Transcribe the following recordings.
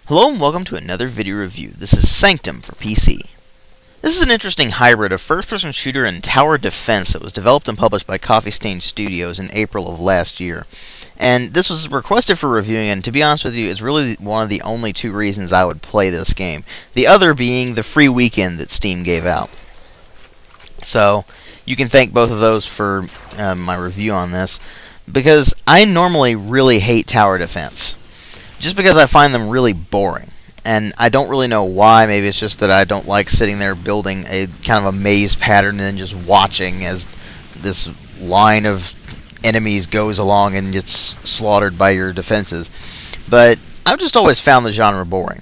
Hello and welcome to another video review. This is Sanctum for PC. This is an interesting hybrid of first-person shooter and tower defense that was developed and published by Coffee Stain Studios in April of last year. And this was requested for reviewing, and to be honest with you, it's really one of the only two reasons I would play this game. The other being the free weekend that Steam gave out. So, you can thank both of those for my review on this, because I normally really hate tower defense. Just because I find them really boring. And I don't really know why. Maybe it's just that I don't like sitting there building a kind of a maze pattern and then just watching as this line of enemies goes along and gets slaughtered by your defenses. But I've just always found the genre boring.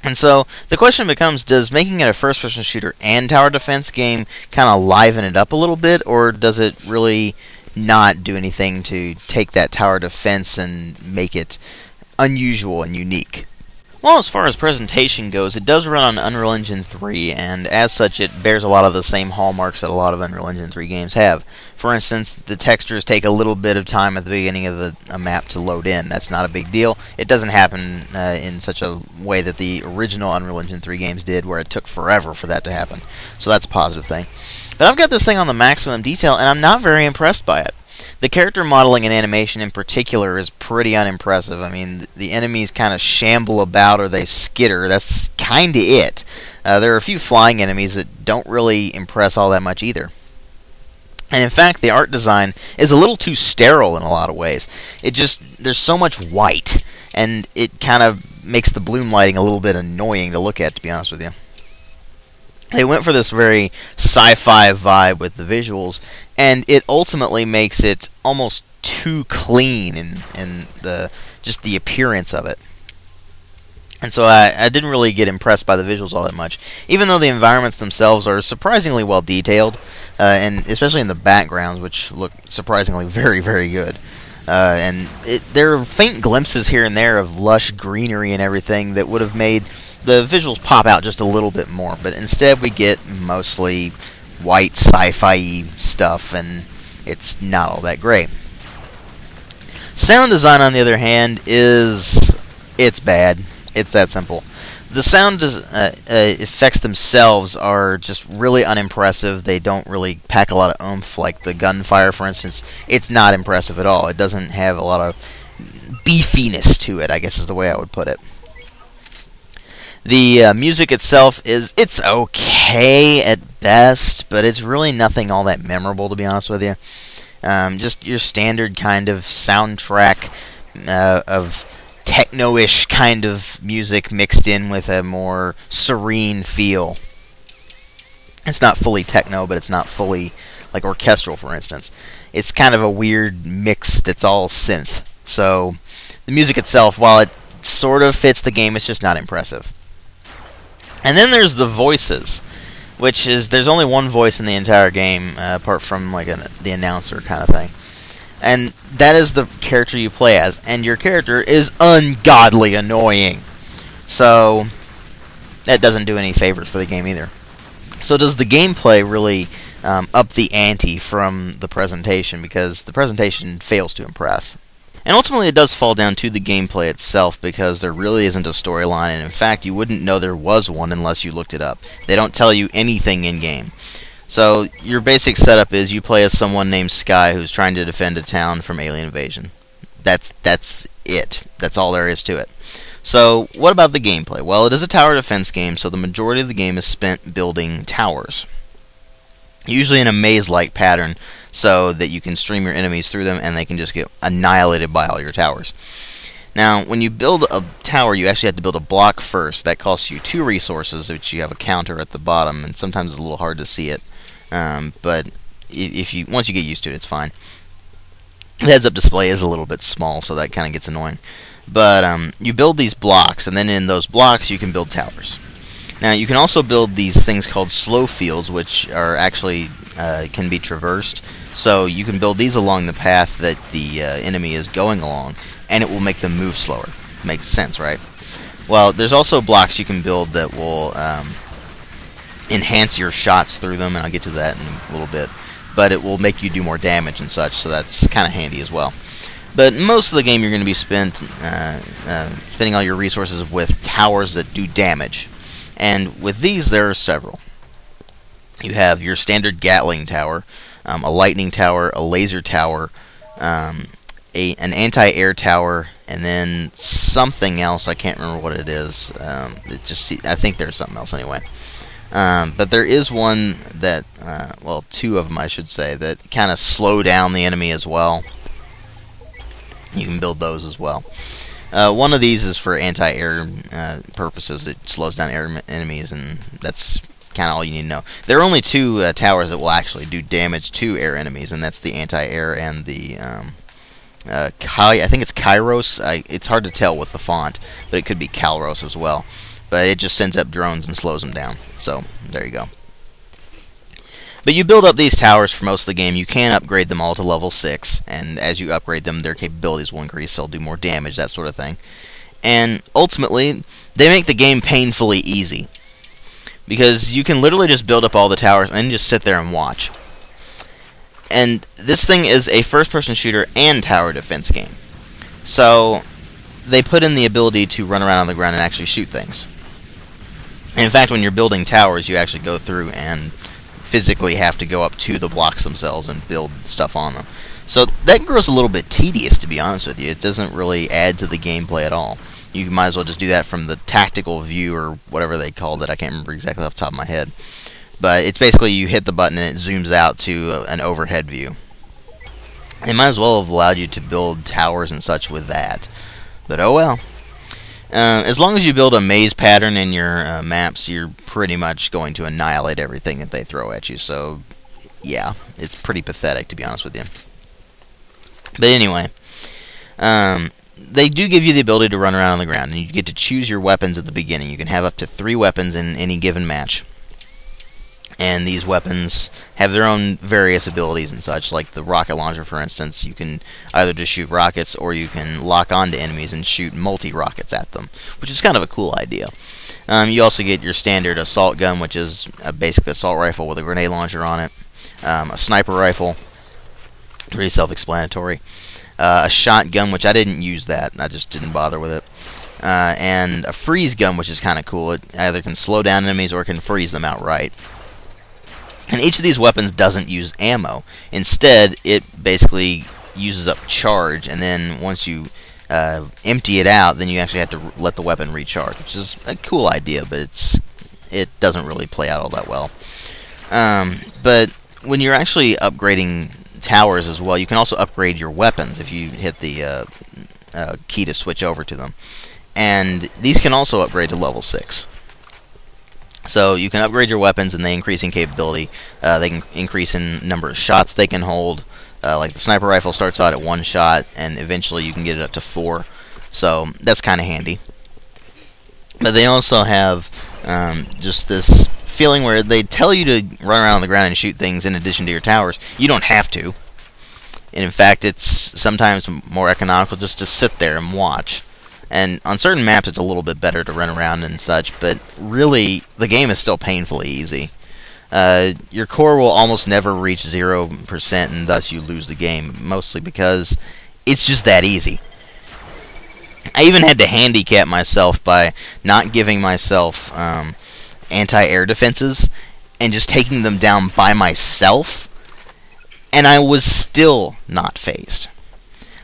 And so the question becomes, does making it a first-person shooter and tower defense game kind of liven it up a little bit, or does it really not do anything to take that tower defense and make it unusual and unique? Well, as far as presentation goes, it does run on Unreal Engine 3, and as such it bears a lot of the same hallmarks that a lot of Unreal Engine 3 games have. For instance, the textures take a little bit of time at the beginning of a map to load in. That's not a big deal. It doesn't happen in such a way that the original Unreal Engine 3 games did, where it took forever for that to happen. So that's a positive thing. But I've got this thing on the maximum detail, and I'm not very impressed by it. The character modeling and animation in particular is pretty unimpressive. I mean, the enemies kind of shamble about or they skitter. That's kind of it. There are a few flying enemies that don't really impress all that much either. And in fact, the art design is a little too sterile in a lot of ways. There's so much white, and it kind of makes the bloom lighting a little bit annoying to look at, to be honest with you. They went for this very sci-fi vibe with the visuals, and it ultimately makes it almost too clean in just the appearance of it. And so I didn't really get impressed by the visuals all that much, even though the environments themselves are surprisingly well detailed, and especially in the backgrounds, which look surprisingly very, very good. And there are faint glimpses here and there of lush greenery and everything that would have made the visuals pop out just a little bit more, but instead we get mostly white sci-fi stuff, and it's not all that great. Sound design, on the other hand, it's bad. It's that simple. The sound effects themselves are just really unimpressive. They don't really pack a lot of oomph, like the gunfire, for instance. It's not impressive at all. It doesn't have a lot of beefiness to it, I guess is the way I would put it. The music itself it's okay at best, but it's really nothing all that memorable, to be honest with you. Just your standard kind of soundtrack of techno-ish kind of music mixed in with a more serene feel. It's not fully techno, but it's not fully like orchestral, for instance. It's kind of a weird mix that's all synth. So the music itself, while it sort of fits the game, it's just not impressive. And then there's the voices, which is, there's only one voice in the entire game, apart from like the announcer kind of thing. And that is the character you play as, and your character is ungodly annoying. So that doesn't do any favors for the game either. So does the gameplay really up the ante from the presentation, because the presentation fails to impress. And ultimately it does fall down to the gameplay itself, because there really isn't a storyline, and in fact you wouldn't know there was one unless you looked it up. They don't tell you anything in-game. So your basic setup is you play as someone named Sky who's trying to defend a town from alien invasion. That's it. That's all there is to it. So what about the gameplay? Well, it is a tower defense game, so the majority of the game is spent building towers. Usually in a maze-like pattern, so that you can stream your enemies through them and they can just get annihilated by all your towers. Now, when you build a tower, you actually have to build a block first. That costs you 2 resources, which you have a counter at the bottom, and sometimes it's a little hard to see it. But once you get used to it, it's fine. The heads-up display is a little bit small, so that kind of gets annoying. But you build these blocks, and then in those blocks you can build towers. Now, you can also build these things called slow fields, which are actually can be traversed. So you can build these along the path that the enemy is going along, and it will make them move slower. Makes sense, right? Well, there's also blocks you can build that will enhance your shots through them, and I'll get to that in a little bit. But it will make you do more damage and such, so that's kind of handy as well. But most of the game you're going to be spending all your resources with towers that do damage. And with these, there are several. You have your standard Gatling tower, a lightning tower, a laser tower, an anti-air tower, and then something else. I can't remember what it is. I think there's something else anyway. But there is one that, well, two of them I should say, that kind of slow down the enemy as well. You can build those as well. One of these is for anti-air purposes. It slows down air enemies, and that's kind of all you need to know. There are only two towers that will actually do damage to air enemies, and that's the anti-air and the I think it's Kairos. It's hard to tell with the font, but it could be Kalros as well. But it just sends up drones and slows them down. So there you go. But you build up these towers for most of the game. You can upgrade them all to level 6, and as you upgrade them, their capabilities will increase. They'll do more damage, that sort of thing. And ultimately, they make the game painfully easy, because you can literally just build up all the towers and just sit there and watch. And this thing is a first-person shooter and tower defense game. So they put in the ability to run around on the ground and actually shoot things. And in fact, when you're building towers, you actually go through and physically have to go up to the blocks themselves and build stuff on them. So that grows a little bit tedious, to be honest with you. It doesn't really add to the gameplay at all. You might as well just do that from the tactical view, or whatever they called it. I can't remember exactly off the top of my head. But it's basically you hit the button and it zooms out to an overhead view. They might as well have allowed you to build towers and such with that. But oh well. As long as you build a maze pattern in your maps, you're pretty much going to annihilate everything that they throw at you. So, yeah, it's pretty pathetic, to be honest with you. But anyway, they do give you the ability to run around on the ground, and you get to choose your weapons at the beginning. You can have up to 3 weapons in any given match. And these weapons have their own various abilities and such, like the rocket launcher, for instance. You can either just shoot rockets, or you can lock onto enemies and shoot multi-rockets at them, which is kind of a cool idea. You also get your standard assault gun, which is a basic assault rifle with a grenade launcher on it. A sniper rifle, pretty self-explanatory. A shotgun, which I didn't use that, I just didn't bother with it. And a freeze gun, which is kind of cool. It either can slow down enemies or it can freeze them outright. And each of these weapons doesn't use ammo. Instead, it basically uses up charge, and then once you empty it out, then you actually have to let the weapon recharge, which is a cool idea, but it doesn't really play out all that well. But when you're actually upgrading towers as well, you can also upgrade your weapons if you hit the key to switch over to them. And these can also upgrade to level 6. So you can upgrade your weapons, and they increase in capability. They can increase in number of shots they can hold. Like the sniper rifle starts out at 1 shot, and eventually you can get it up to 4. So that's kind of handy. But they also have just this feeling where they tell you to run around on the ground and shoot things in addition to your towers. You don't have to. And in fact, it's sometimes more economical just to sit there and watch. And on certain maps, it's a little bit better to run around and such, but really, the game is still painfully easy. Your core will almost never reach 0%, and thus you lose the game, mostly because it's just that easy. I even had to handicap myself by not giving myself anti-air defenses and just taking them down by myself, and I was still not phased.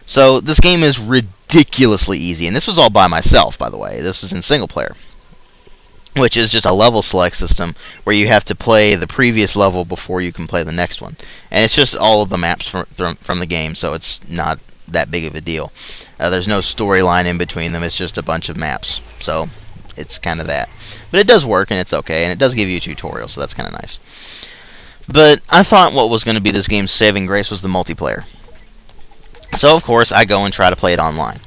So this game is ridiculously easy, and this was all by myself, by the way. This was in single player, which is just a level select system where you have to play the previous level before you can play the next one. And it's just all of the maps from the game, so it's not that big of a deal. There's no storyline in between them, it's just a bunch of maps. So it's kind of that. But it does work, and it's okay, and it does give you a tutorial, so that's kind of nice. But I thought what was going to be this game's saving grace was the multiplayer. So, of course, I go and try to play it online.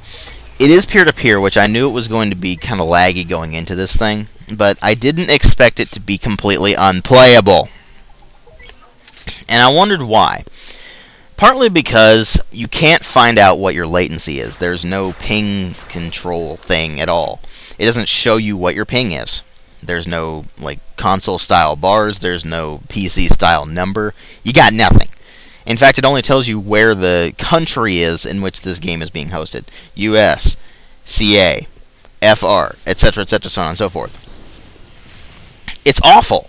It is peer-to-peer, which I knew it was going to be kind of laggy going into this thing, but I didn't expect it to be completely unplayable. And I wondered why. Partly because you can't find out what your latency is. There's no ping control thing at all. It doesn't show you what your ping is. There's no, like, console-style bars. There's no PC-style number. You got nothing. In fact, it only tells you where the country is in which this game is being hosted. US, CA, FR, etc., etc., so on and so forth. It's awful.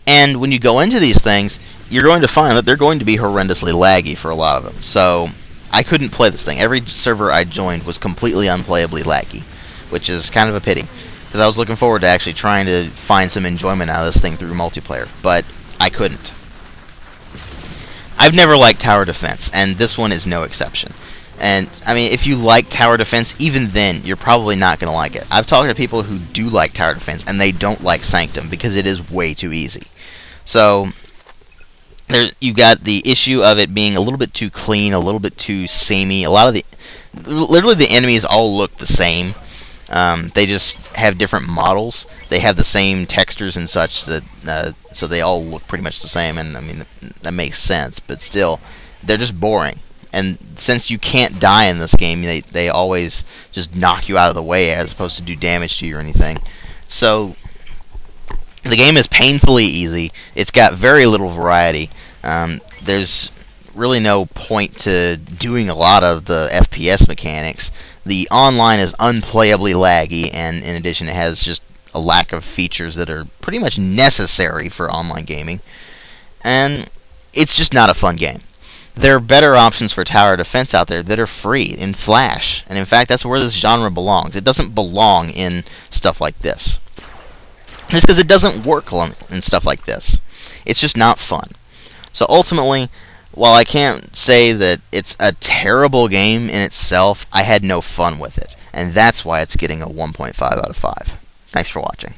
And when you go into these things, you're going to find that they're going to be horrendously laggy for a lot of them. So I couldn't play this thing. Every server I joined was completely unplayably laggy, which is kind of a pity, because I was looking forward to actually trying to find some enjoyment out of this thing through multiplayer, but I couldn't. I've never liked tower defense, and this one is no exception. And, I mean, if you like tower defense, even then, you're probably not going to like it. I've talked to people who do like tower defense, and they don't like Sanctum, because it is way too easy. So, you got the issue of it being a little bit too clean, a little bit too samey. Literally the enemies all look the same. They just have different models. They have the same textures and such, that so they all look pretty much the same. And I mean, that makes sense, but still, they're just boring. And since you can't die in this game, they always just knock you out of the way as opposed to do damage to you or anything. So the game is painfully easy. It's got very little variety. There's really no point to doing a lot of the FPS mechanics. The online is unplayably laggy, and in addition, it has just a lack of features that are pretty much necessary for online gaming. And it's just not a fun game. There are better options for tower defense out there that are free in Flash, and in fact, that's where this genre belongs. It doesn't belong in stuff like this. Just because it doesn't work in stuff like this. It's just not fun. So ultimately, while I can't say that it's a terrible game in itself, I had no fun with it. And that's why it's getting a 1.5 out of 5. Thanks for watching.